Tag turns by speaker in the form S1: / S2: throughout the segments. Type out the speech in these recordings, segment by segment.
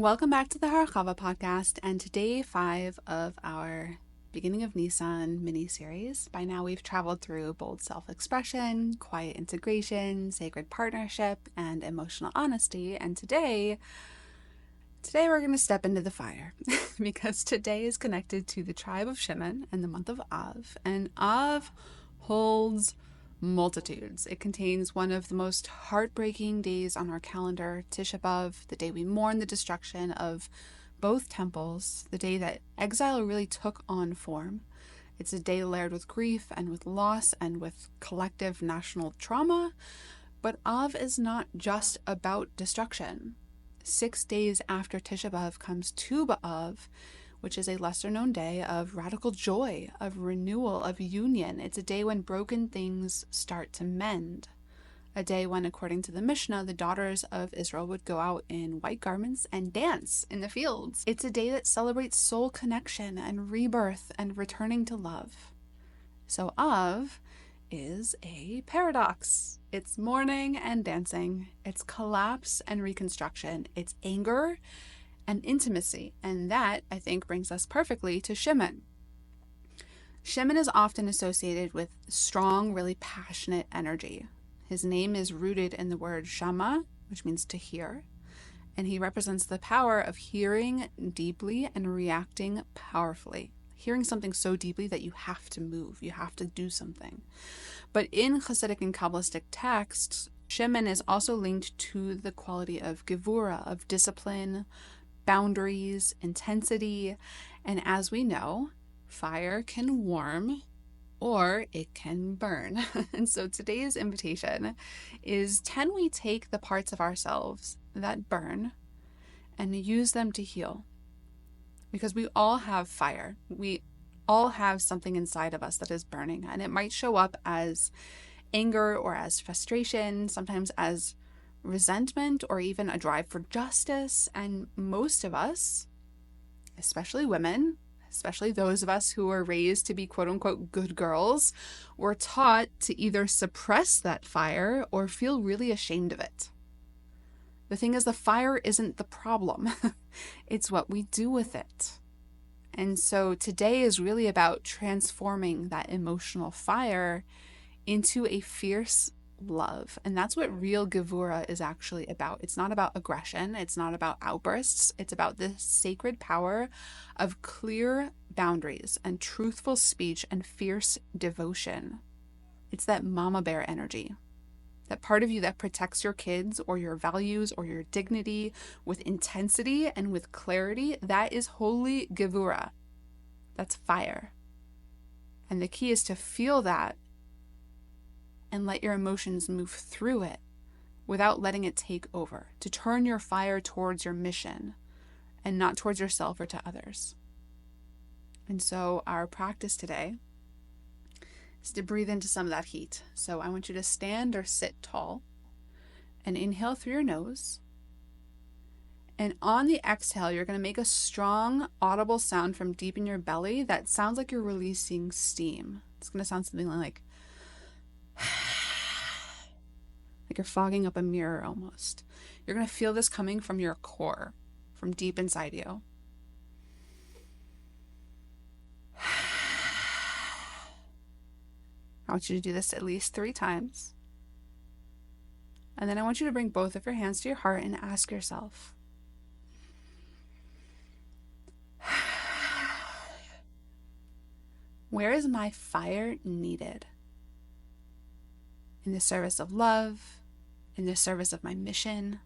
S1: Welcome back to the Harachava podcast and to day 5 of our beginning of Nissan mini-series. By now we've traveled through bold self-expression, quiet integration, sacred partnership, and emotional honesty. And today we're going to step into the fire because today is connected to the tribe of Shimon and the month of Av. And Av holds multitudes. It contains one of the most heartbreaking days on our calendar, Tisha B'Av, the day we mourn the destruction of both temples, the day that exile really took on form. It's a day layered with grief and with loss and with collective national trauma. But Av is not just about destruction. 6 days after Tisha B'Av comes Tu B'Av, which is a lesser-known day of radical joy, of renewal, of union. It's a day when broken things start to mend. A day when, according to the Mishnah, the daughters of Israel would go out in white garments and dance in the fields. It's a day that celebrates soul connection and rebirth and returning to love. So Av is a paradox. It's mourning and dancing. It's collapse and reconstruction. It's anger and intimacy. And that, I think, brings us perfectly to Shimon. Shimon is often associated with strong, really passionate energy. His name is rooted in the word shama, which means to hear. And he represents the power of hearing deeply and reacting powerfully. Hearing something so deeply that you have to move, you have to do something. But in Hasidic and Kabbalistic texts, Shimon is also linked to the quality of gevura, of discipline, boundaries, intensity, and as we know, fire can warm or it can burn. And so today's invitation is, can we take the parts of ourselves that burn and use them to heal? Because we all have fire. We all have something inside of us that is burning, and it might show up as anger or as frustration, sometimes as resentment or even a drive for justice. And most of us, especially women, especially those of us who were raised to be quote-unquote good girls, were taught to either suppress that fire or feel really ashamed of it. The thing is, the fire isn't the problem. It's what we do with it. And so today is really about transforming that emotional fire into a fierce love. And that's what real gevura is actually about. It's not about aggression. It's not about outbursts. It's about the sacred power of clear boundaries and truthful speech and fierce devotion. It's that mama bear energy. That part of you that protects your kids or your values or your dignity with intensity and with clarity. That is holy gevura. That's fire. And the key is to feel that and let your emotions move through it without letting it take over, to turn your fire towards your mission and not towards yourself or to others. And so our practice today is to breathe into some of that heat. So I want you to stand or sit tall and inhale through your nose. And on the exhale, you're going to make a strong, audible sound from deep in your belly that sounds like you're releasing steam. It's going to sound something like you're fogging up a mirror almost. You're going to feel this coming from your core, from deep inside you. I want you to do this at least 3 times. And then I want you to bring both of your hands to your heart and ask yourself, where is my fire needed? In the service of love, in the service of my mission,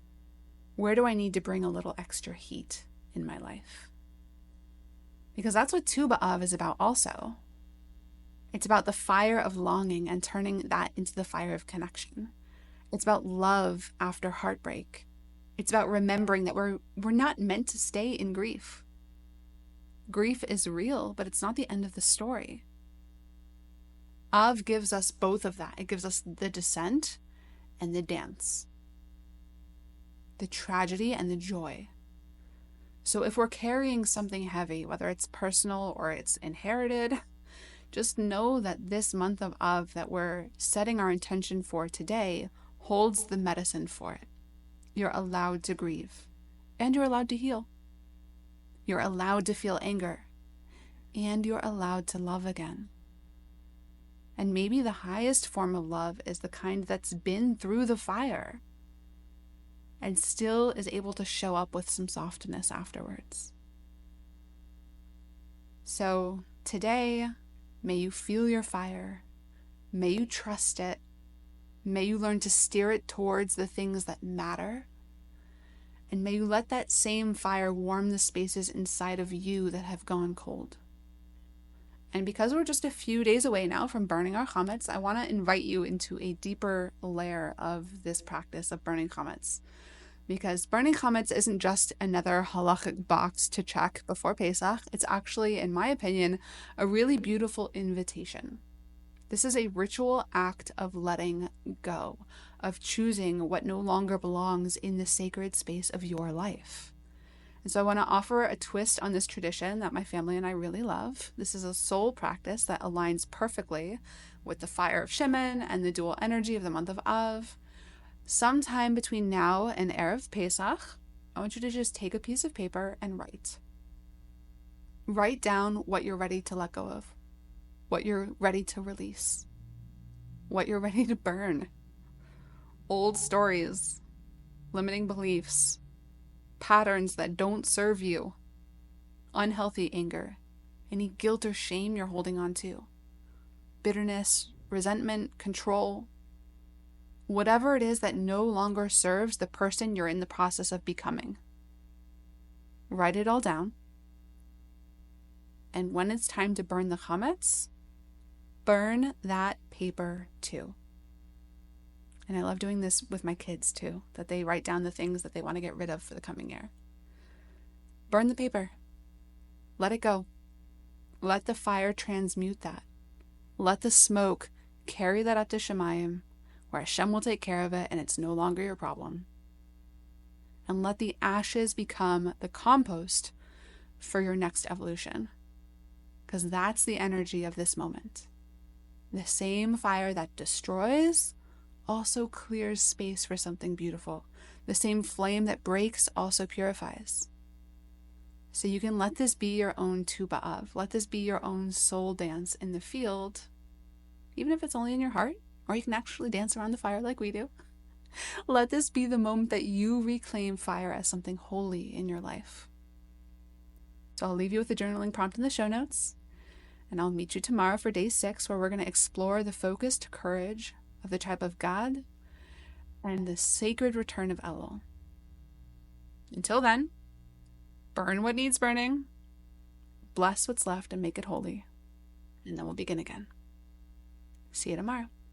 S1: where do I need to bring a little extra heat in my life? Because that's what Tu B'Av is about also. It's about the fire of longing and turning that into the fire of connection. It's about love after heartbreak. It's about remembering that we're not meant to stay in grief. Grief is real, but it's not the end of the story. Av gives us both of that. It gives us the descent and the dance, the tragedy and the joy. So if we're carrying something heavy, whether it's personal or it's inherited, just know that this month of Av that we're setting our intention for today holds the medicine for it. You're allowed to grieve. and you're allowed to heal. You're allowed to feel anger, and you're allowed to love again. And maybe the highest form of love is the kind that's been through the fire and still is able to show up with some softness afterwards. So today, may you feel your fire. May you trust it. May you learn to steer it towards the things that matter. And may you let that same fire warm the spaces inside of you that have gone cold. And because we're just a few days away now from burning our chametz, I want to invite you into a deeper layer of this practice of burning chametz. Because burning chametz isn't just another halachic box to check before Pesach. It's actually, in my opinion, a really beautiful invitation. This is a ritual act of letting go, of choosing what no longer belongs in the sacred space of your life. And so I want to offer a twist on this tradition that my family and I really love. This is a soul practice that aligns perfectly with the fire of Shimon and the dual energy of the month of Av. Sometime between now and Erev Pesach, I want you to just take a piece of paper and write. Write down what you're ready to let go of, what you're ready to release, what you're ready to burn. Old stories, limiting beliefs, patterns that don't serve you, unhealthy anger, any guilt or shame you're holding on to, bitterness, resentment, control, whatever it is that no longer serves the person you're in the process of becoming. Write it all down. And when it's time to burn the chametz, burn that paper too. And I love doing this with my kids too, that they write down the things that they want to get rid of for the coming year. Burn the paper. Let it go. Let the fire transmute that. Let the smoke carry that up to Shemayim, where Hashem will take care of it and it's no longer your problem. And let the ashes become the compost for your next evolution. Because that's the energy of this moment. The same fire that destroys also clears space for something beautiful. The same flame that breaks also purifies. So you can let this be your own tu b'av. Let this be your own soul dance in the field, even if it's only in your heart, or you can actually dance around the fire like we do. Let this be the moment that you reclaim fire as something holy in your life. So I'll leave you with the journaling prompt in the show notes, and I'll meet you tomorrow for day 6, where we're going to explore the focused courage of the tribe of Gad and the sacred return of Elul. Until then, burn what needs burning, bless what's left and make it holy, and then we'll begin again. See you tomorrow.